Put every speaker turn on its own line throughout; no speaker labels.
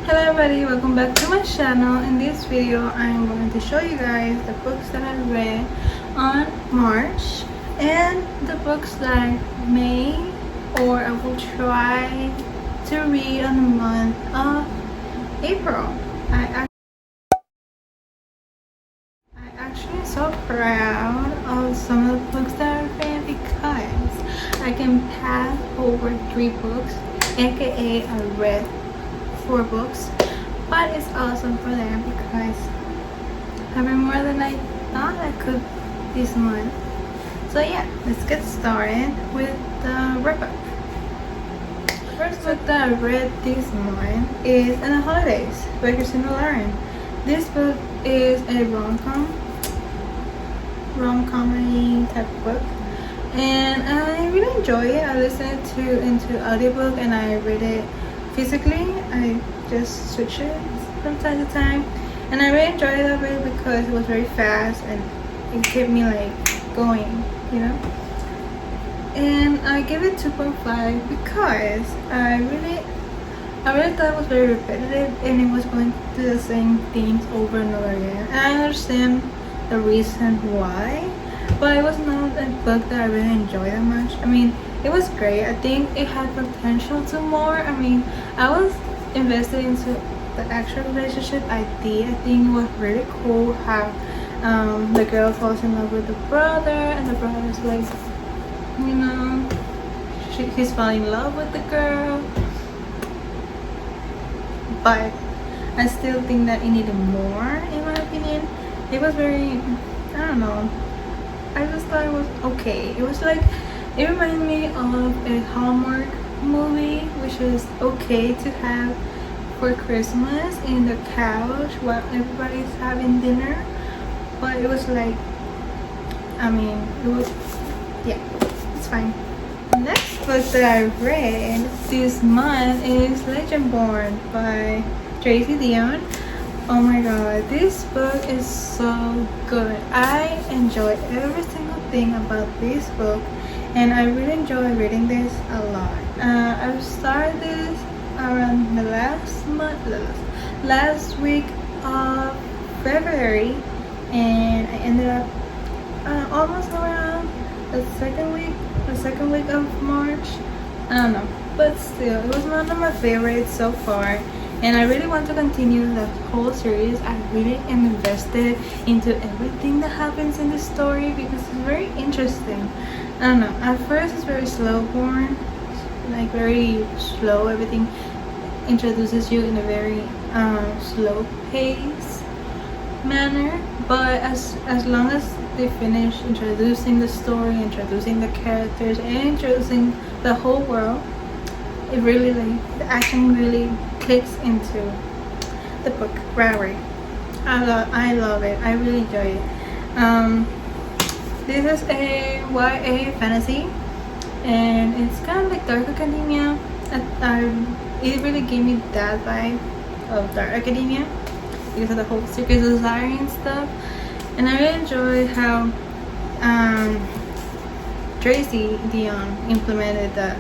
Hello everybody, welcome back to my channel. In this video I'm going to show you guys the books that I read on March and the books that I may or I will try to read on the month of April. I actually am so proud of some of the books that I read because I can pass over 3 books, aka I read 4 books, but it's awesome for them because having more than I thought I could this month. So yeah, let's get started with the wrap-up. First book that I read this month is In the Holidays by Christina Lauren. This book is a rom-comedy type of book, and I really enjoy it. I listened to into audiobook and I read it physically. I just switch it from time to time, and I really enjoyed it way because it was very fast and it kept me like going, you know. And I give it 2.5 because I really thought it was very repetitive and it was going to do the same things over and over again. And I understand the reason why, but it was not a book that I really enjoyed that much. I mean, it was great. I think it had potential to more. I mean, I was invested into the actual relationship I think it was really cool how the girl falls in love with the brother and the brother's like, you know, he's falling in love with the girl, but I still think that it needed more in my opinion. It was very, I don't know, I just thought it was okay. It was like, it reminded me of a Hallmark movie, which is okay to have for Christmas in the couch while everybody's having dinner. But it was like, I mean, it was, yeah, it's fine. The next book that I read this month is Legendborn by Tracy Dion. Oh my god, this book is so good. I enjoy every single thing about this book, and I really enjoy reading this a lot. I started this around the last week of February, and I ended up almost around the second week of March. I don't know, but still, it was one of my favorites so far. And I really want to continue the whole series. I really am invested into everything that happens in the story because it's very interesting. I don't know, at first it's very slow burn, like very slow. Everything introduces you in a very slow pace manner, but as long as they finish introducing the story, introducing the characters, and introducing the whole world, it really, like, the action really clicks into the book right away. I love it. I really enjoy it. This is a YA fantasy, and it's kind of like Dark Academia. It really gave me that vibe of Dark Academia because of the whole secret society and stuff. And I really enjoyed how Tracy Dion implemented the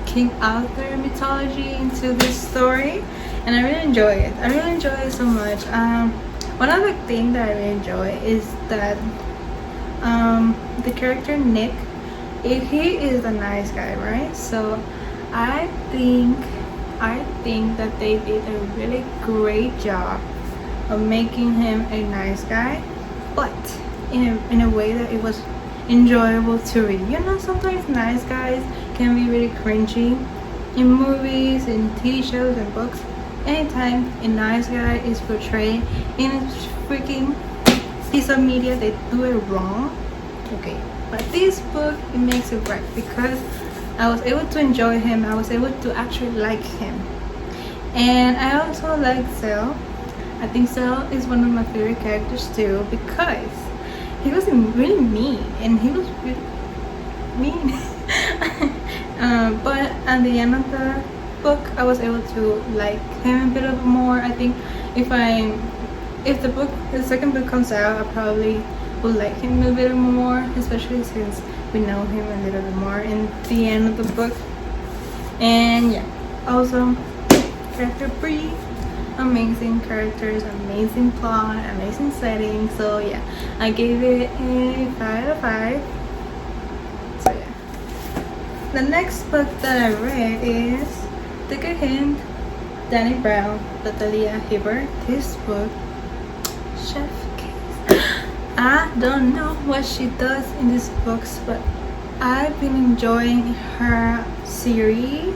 King Arthur mythology into this story, and I really enjoy it. I really enjoy it so much. One other thing that I really enjoy is that the character Nick, he is a nice guy, right? So I think that they did a really great job of making him a nice guy, but in a way that it was enjoyable to read. You know, sometimes nice guys can be really cringy in movies, in TV shows, and books. Anytime a nice guy is portrayed in a freaking piece of media, they do it wrong. Okay, but this book, it makes it right because I was able to enjoy him. I was able to actually like him, and I also like Cell. I think Cell is one of my favorite characters too because he was really mean, and he was really mean. But at the end of the book, I was able to like him a bit more. I think if the second book comes out, I probably will like him a bit more, especially since we know him a little bit more in the end of the book. And yeah, also character brief. Amazing characters, amazing plot, amazing setting. So yeah, I gave it a 5 out of 5. So yeah. The next book that I read is Take a Hint, Danny Brown, Natalia Hibbert. This book, Chef Kiss. I don't know what she does in these books, but I've been enjoying her series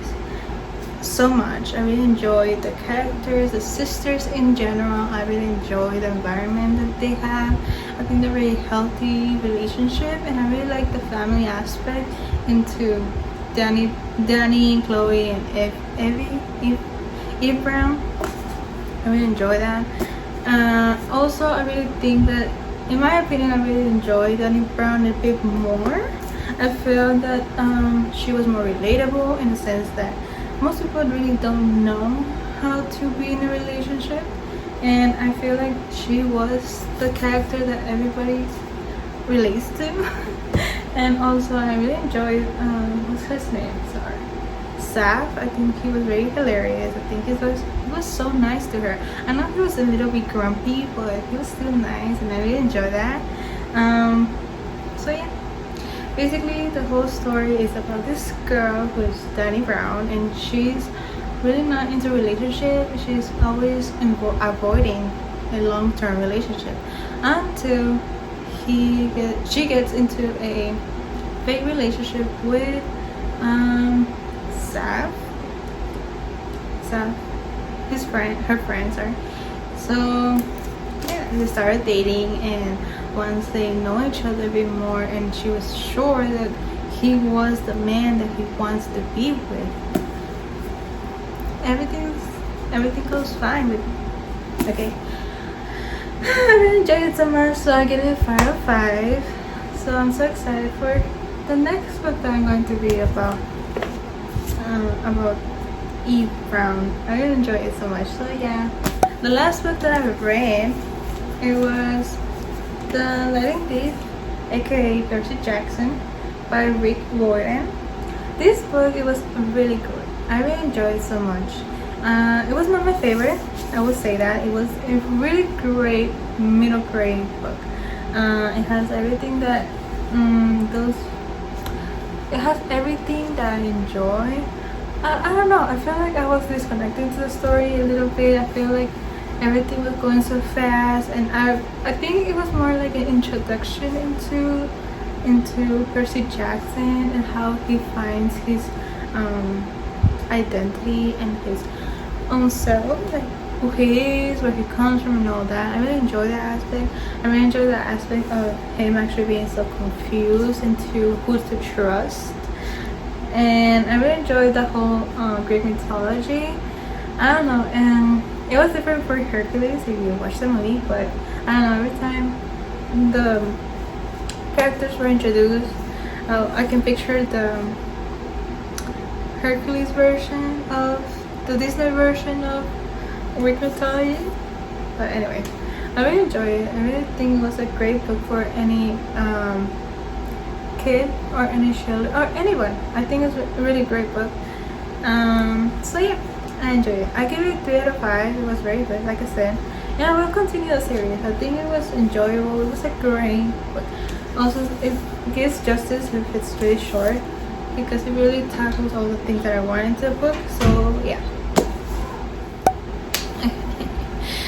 so much. I really enjoy the characters, the sisters in general. I really enjoy the environment that they have. I think they're a really healthy relationship, and I really like the family aspect into Danny, Chloe, and Eve Brown. I really enjoy that. Also, I really think that, in my opinion, I really enjoy Danny Brown a bit more. I feel that she was more relatable in the sense that most people really don't know how to be in a relationship, and I feel like she was the character that everybody relates to. And also I really enjoyed what's his name? Sorry, Saf. I think he was very hilarious. I think he was so nice to her. I know he was a little bit grumpy, but he was still nice, and I really enjoyed that. So yeah. Basically, the whole story is about this girl who's Danny Brown, and she's really not into relationship. She's always avoiding a long-term relationship until she gets into a fake relationship with Saf, her friend, sorry. So yeah, they started dating, and once they know each other a bit more, and she was sure that he was the man that he wants to be with, everything goes fine with me. Okay. I really enjoyed it so much, so I get it a 5 out of 5. So I'm so excited for the next book that I'm going to read about Eve Brown. I really enjoyed it so much. So yeah, the last book that I read, it was The Letting Thief, aka Percy Jackson, by Rick Riordan. This book, it was really good. I really enjoyed it so much. It was not my favorite, I would say that. It was a really great middle grade book. It has everything that it has everything that I enjoy. I don't know, I feel like I was disconnected to the story a little bit. I feel like everything was going so fast, and I think it was more like an introduction into Percy Jackson and how he finds his identity and his own self, like who he is, where he comes from, and all that. I really enjoy that aspect. I really enjoy that aspect of him actually being so confused into who to trust. And I really enjoyed the whole Greek mythology. I don't know, and it was different for Hercules if you watch the movie, but I don't know, every time the characters were introduced, I can picture the Hercules version of the Disney version of Greek mythology. But anyway, I really enjoyed it. I really think it was a great book for any kid or any child or anyone. I think it's a really great book. So yeah, I enjoyed it. I give it 3 out of 5. It was very good, like I said, and I will continue the series. I think it was enjoyable. It was a great book. Also, it gives justice if it's really short, because it really tackles all the things that I want into the book. So yeah.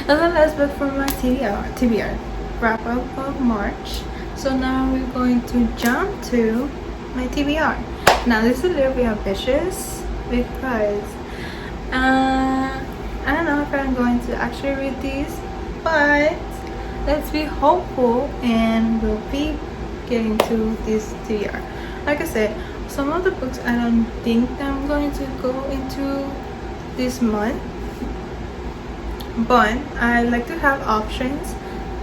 That's the last book for my TBR wrap up of March. So now we're going to jump to my TBR. Now this is a little bit ambitious because I don't know if I'm going to actually read these, but let's be hopeful and we'll be getting to this TBR. Like I said, some of the books I don't think I'm going to go into this month, but I like to have options,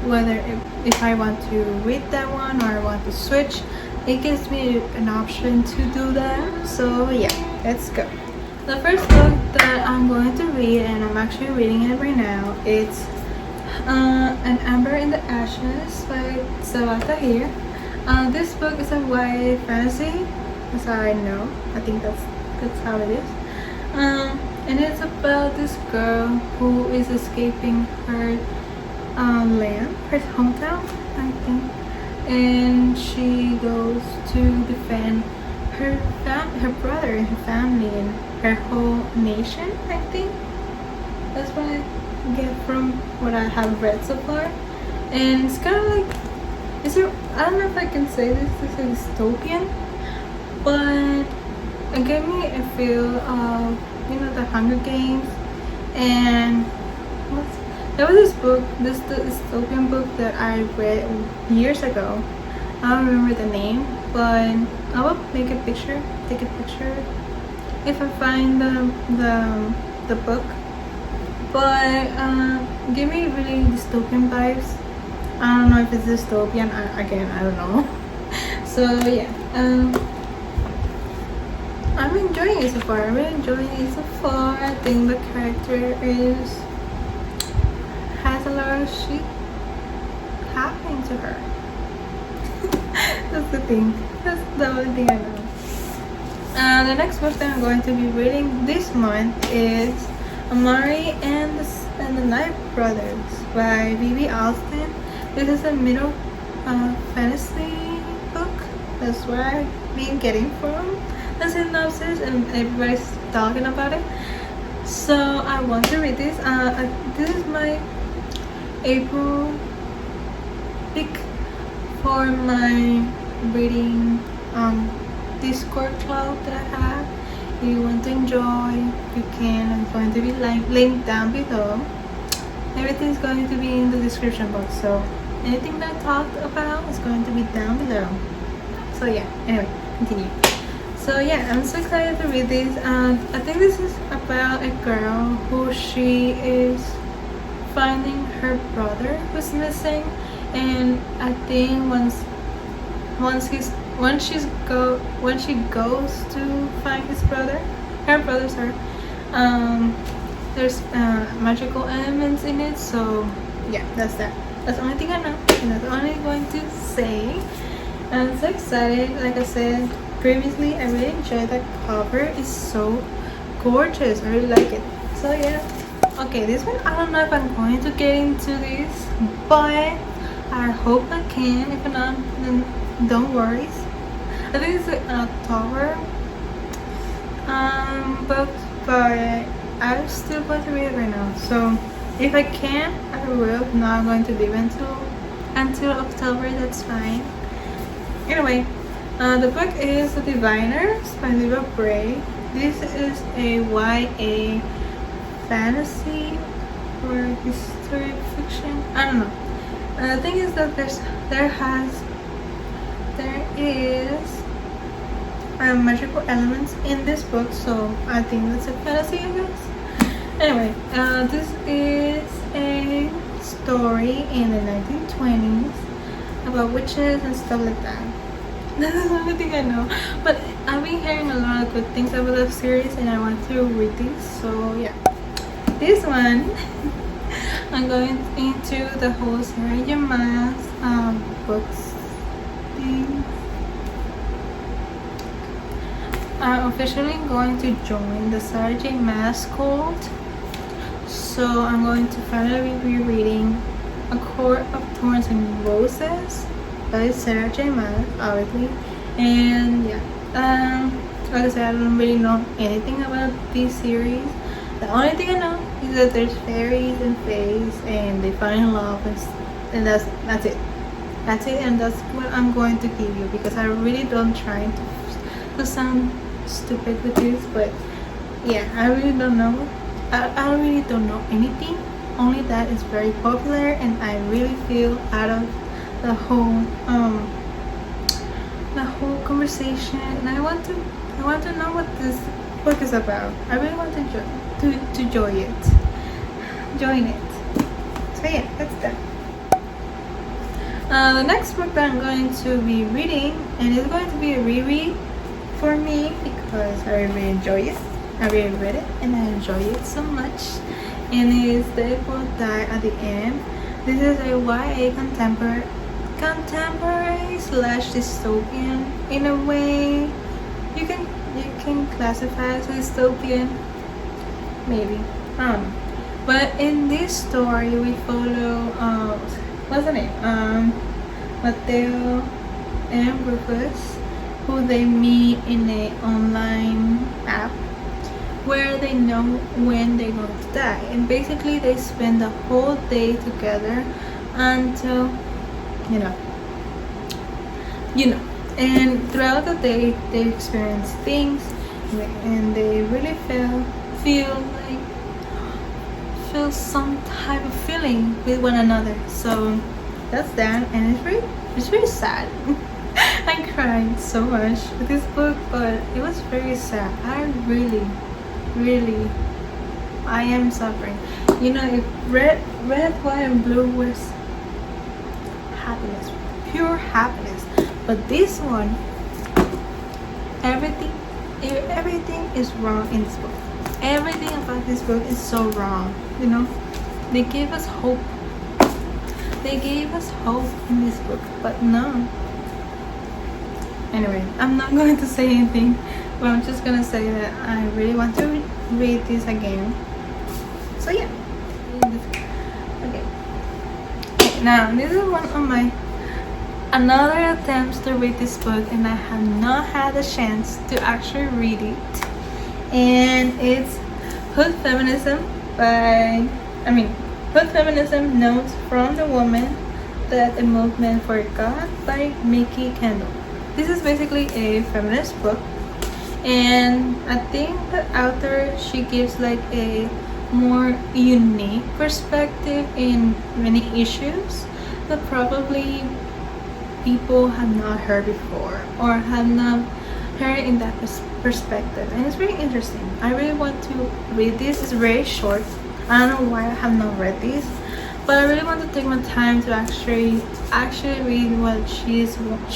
whether if I want to read that one or I want to switch. It gives me an option to do that. So yeah, let's go. The first book that I'm going to read, and I'm actually reading it right now, it's An Amber in the Ashes by Sabata here. This book is a YA fantasy, as I know. I think that's how it is. and it's about this girl who is escaping her land, her hometown, I think, and she goes to defend her brother and her family and her whole nation. I think that's what I get from what I have read so far, and it's kind of like, I don't know if I can say this is a dystopian, but it gave me a feel of, the Hunger Games. And there was this book, this dystopian book that I read years ago. I don't remember the name, but I will take a picture if I find the book. But give me really dystopian vibes. I don't know if it's dystopian. Again, I don't know. So yeah, I'm enjoying it so far. I think the character has a lot of shit happening to her. That's the thing. That's the only thing I know. The next book that I'm going to be reading this month is Amari and the Night Brothers by B.B. Alston. This is a middle fantasy book. That's where I've been getting from the synopsis, and everybody's talking about it. So I want to read this. This is my April pick for my reading Discord club that I have. If you want to enjoy, you can. It's going to be linked down below. Everything's going to be in the description box, so anything that I talked about is going to be down below. So yeah, anyway, continue. So yeah, I'm so excited to read this. I think this is about a girl who she is finding her brother who's missing, and I think when she goes to find her brother, sorry, there's magical elements in it. So yeah, that's that. That's the only thing I know, and that's all I'm going to say. I'm so excited. Like I said previously, I really enjoyed that cover. It's so gorgeous. I really like it. So yeah. Okay, this one I don't know if I'm going to get into this, but I hope I can. If not, then don't worry. I think it's an October book, but I'm still going to read it right now. So if I can, I will. If not, I'm going to leave until October. That's fine. Anyway, the book is The Diviners by Lyra Bray. This is a YA fantasy or history fiction. I don't know. The thing is that there is magical elements in this book, so I think that's a fantasy, I guess. Anyway, this is a story in the 1920s about witches and stuff like that. That's the only thing I know. But I've been hearing a lot of good things about the series, and I want to read this. So yeah, this one I'm going into the whole Sarah J. Maas books thing. I'm officially going to join the Sarah J. Maas cult. So I'm going to finally be reading A Court of Thorns and Roses by Sarah J. Maas, obviously. And yeah, like I said, I don't really know anything about this series. The only thing I know is that there's fairies and fays, and they fall in love, and that's it. That's it, and that's what I'm going to give you, because I really don't try to sound stupid with this, but yeah, I really don't know. I really don't know anything. Only that it's very popular, and I really feel out of the whole conversation, and I want to know what this book is about. I really want to join it. So yeah, that's that. The next book that I'm going to be reading, and it's going to be a reread for me because I really enjoy it. I really read it and I enjoy it so much. And it is They Will Die at the End. This is a YA contemporary / dystopian. In a way, you can classify as dystopian maybe, I don't know. But in this story, we follow what's the name? Mateo and Rufus, who they meet in a online app where they know when they're going to die, and basically they spend the whole day together until you know and throughout the day they experience things, and they really feel some type of feeling with one another. So that's that, and it's really sad. I cried so much with this book, but it was very sad. I really I am suffering. If red, white, and blue was happiness, pure happiness, but this one, everything is wrong in this book. Everything about this book is so wrong. They gave us hope. They gave us hope in this book, but no. Anyway, I'm not going to say anything, but I'm just gonna say that I really want to read this again. So yeah. Okay. Now this is one of my another attempts to read this book, and I have not had a chance to actually read it. And it's Hood Feminism Notes from the Woman That a Movement for God by Mickey Kendall. This is basically a feminist book, and I think the author, she gives like a more unique perspective in many issues that probably people have not heard before or have not heard in that perspective, and it's very interesting. I really want to read this. It's very short. I don't know why I have not read this, but I really want to take my time to actually read what she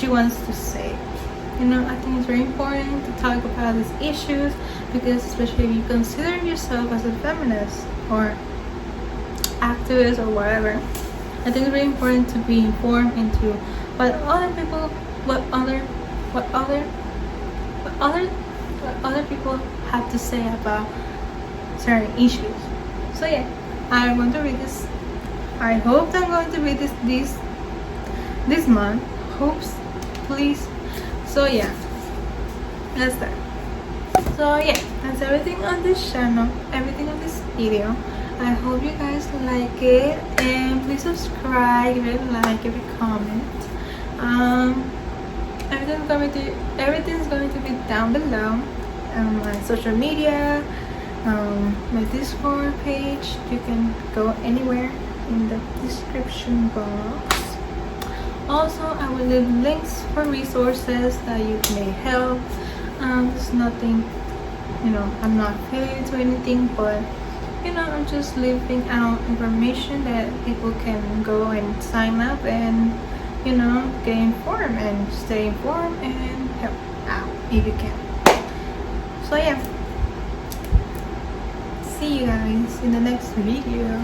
wants to say. I think it's very important to talk about these issues, because especially if you consider yourself as a feminist or activist or whatever, I think it's very important to be informed into what other people have to say about certain issues. So yeah, I want to read this. I hope that I'm going to read this month. Hopes, please. So yeah, that's that. So yeah, that's everything on this channel, everything on this video. I hope you guys like it, and please subscribe, give it a like, give it a comment. Everything's going to be down below. My social media, my Discord page. You can go anywhere in the description box. Also, I will leave links for resources that you may help. There's nothing, I'm not paid to anything, but I'm just leaving out information that people can go and sign up and get informed and stay informed and help out if you can. So yeah, see you guys in the next video.